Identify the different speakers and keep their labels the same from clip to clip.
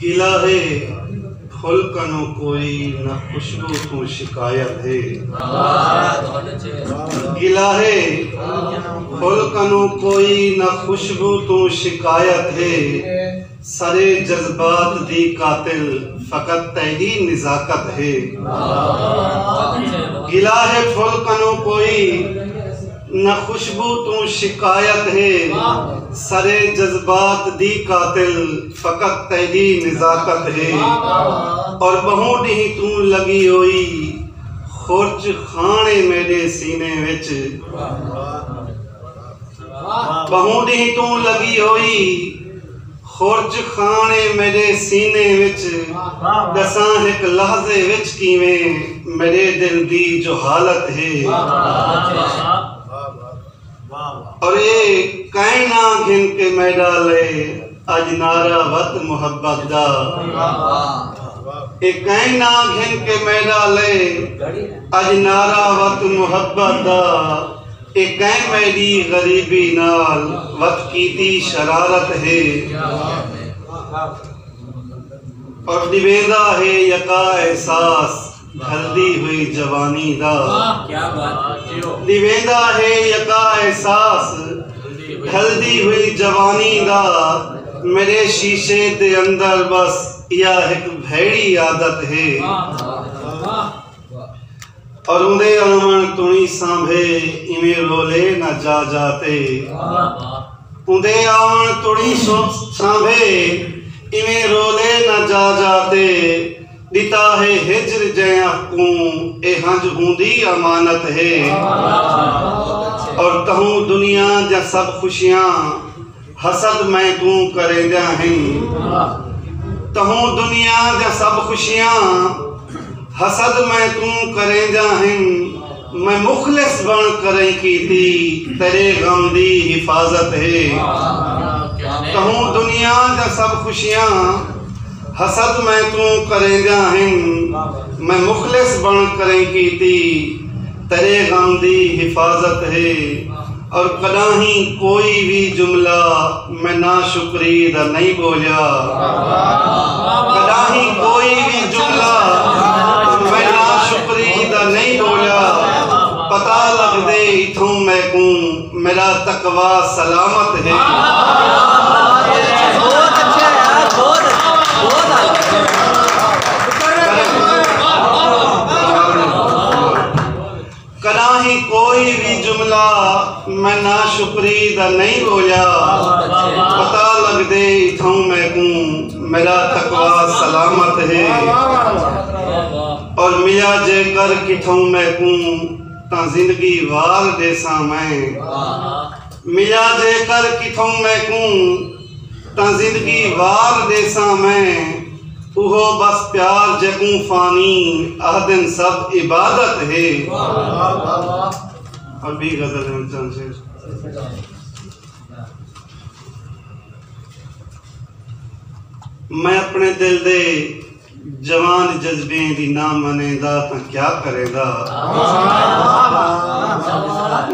Speaker 1: गिला है फुल कनो कोई न खुशबू तू शिकायत है। गिला है फुल कनो कोई न खुशबू तू शिकायत है। सरे जज्बात दी कातिल फकत तेरी निजाकत है। गिला है फुल कनो कोई न खुशबू तू शिकायत है। सरे जज्बात दी कातिल फकत तेरी निजाकत है। और बहुडी तू लगी होई खुर्च खाने मेरे सीने विच। बहुडी तू लगी होई खुर्च खाने मेरे सीने विच। दसां एक लहजे विच किवें मेरे दिल दी जो हालत है। और ये कहना घिन के मैडा ले अज नारा वत मुहब्बत दा। ये कहना घिन के मैडा ले अज नारा वत मुहब्बत दा। ये कह मेरी गरीबी नाल वत कीती शरारत है। और दिवेंदा है यका एहसास ढलदी हुई जवानी दा। दिवेंदा है यका एहसास ढलदी हुई जवानी दा। मेरे शीशे दे अंदर बस या एक भैड़ी आदत है। और उंदे आमन तुणी सांभे इवें रोले न जा जाते। उंदे आमन तुणी सांभे इवें रोले न जा जाते। दिता है हिजर जया को ए हंज हुंदी अमानत है। और कहूँ दुनिया जा सब खुशियाँ हसद मैं तू करेंदा हैं। कहूँ दुनिया जा सब खुशियाँ हसद मैं तू करेंदा हैं। मैं मुखलिस बन करें की थी तेरे गम दी हिफाजत है। कहूँ दुनिया जा सब खुशियाँ हसद मैं तू करेंदा हैं। मैं मुखलिस बन करें की थी तेरे गम दी हिफाजत है। और कदाही कोई भी जुमला मैं ना शुक्री दा नहीं बोलिया। कदाही कोई भी जुमला मैं ना शुक्री दा नहीं बोलिया। पता लग दे इथों मैं को मेरा तकवा सलामत है। कदाही कोई भी जुमला मैं ना शुक्री दा नहीं बोलिया। पता लग दे इथों मैं को मेरा तकवा सलामत है। और मिया जे कर किथों मैं को ता जिंदगी वार देसा मैं। मिया जे कर किथों मैं को ता जिंदगी वार देसा मैं। उहो बस प्यार जगू फानी आह दिन सब इबादत है। और भी गजल है मैं अपने दिल दे जवान जज्बे दी ना मनेदा तां क्या करेगा।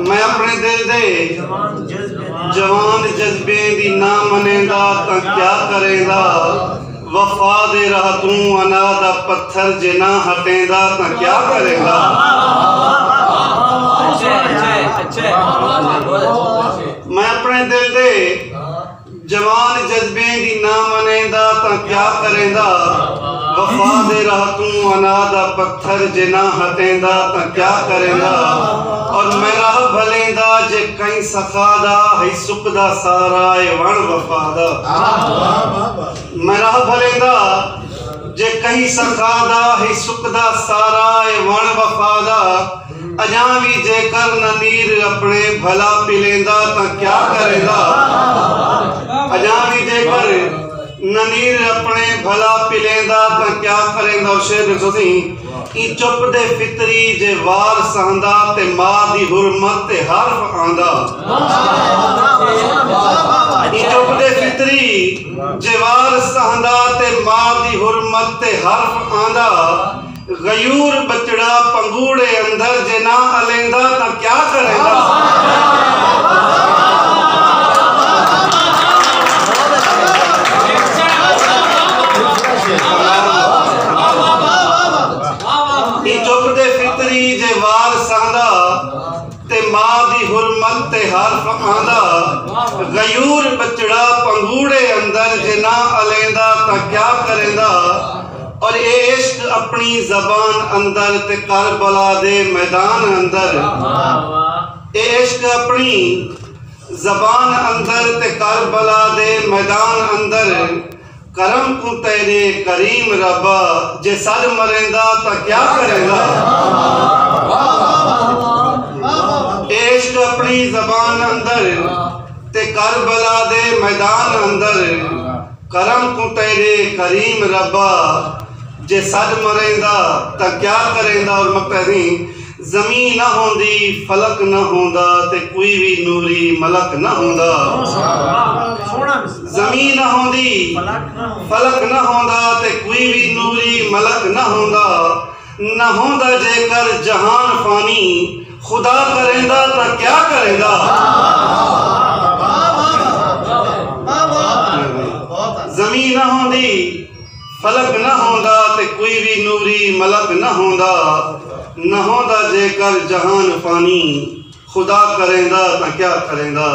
Speaker 1: मैं अपने दिल दे जवान जज्बे दी ना मनेदा तां क्या करेगा। वफा दे राह तू अनादा पत्थर जे ना हटेंदा तां क्या करेगा। मैं अपने दिल दे जवान जज्बे दी ना मनेदा तां क्या करेंदा। वफा दे राह तू अनादा पत्थर जे ना हटेंदा तां क्या करेंदा। और मैं राह भलेंदा जे कहीं सखादा है सुखदा सारा ए वण वफादा। मैं राह भलेंदा जे कहीं सखादा है सुखदा सारा ए वण वफादा। अजा भी जेकर ननीर अपने भला पिलेंदा तां क्या करेंदा। अजा भी जेकर ननीर अपने भला पिलेंदा तां क्या करेंदा। और शेर देखो सी कि चुप दे फितरी जे वार सहंदा ते मां दी हुरमत ते हर्फ आंदा। चुप दे फितरी जे वार सहंदा ते मां दी हुरमत ते हर्फ आंदा। गयूर बचड़ा पंगूड़े अंदर जे ना अलेंदा तां क्या करेंदा। आंदा गयूर बचड़ा पंगूड़े अंदर जे ना अलेंदा ता क्या करेंदा। और ये इश्क अपनी जबान अंदर ते करबला दे मैदान अंदर, ये इश्क अपनी जबान अंदर ते करबला दे मैदान अंदर। करम को तेरे करीम रब्बा जे सर मरेंदा ता क्या करेंदा। इश्क अपनी जबान अंदर ते करबला दे मैदान अंदर। करम को तेरे करीम रब्बा जे सर मरेंदा ता क्या करेंदा। और मकतदी जमीन ना होंदी फलक ना होंदा ते कोई भी नूरी मलक ना होंदा। जमीन ना होंदी फलक ना होंदा ते कोई भी नूरी मलक ना होंदा। ना होंदा जेकर जहान फानी खुदा करेंदा ता क्या करेंदा। जमीन ना होंदी फलक ना होंदा ते कोई भी नूरी मलक ना होंदा। ना होंदा जेकर जहान फानी खुदा करेंदा ता क्या करेंदा।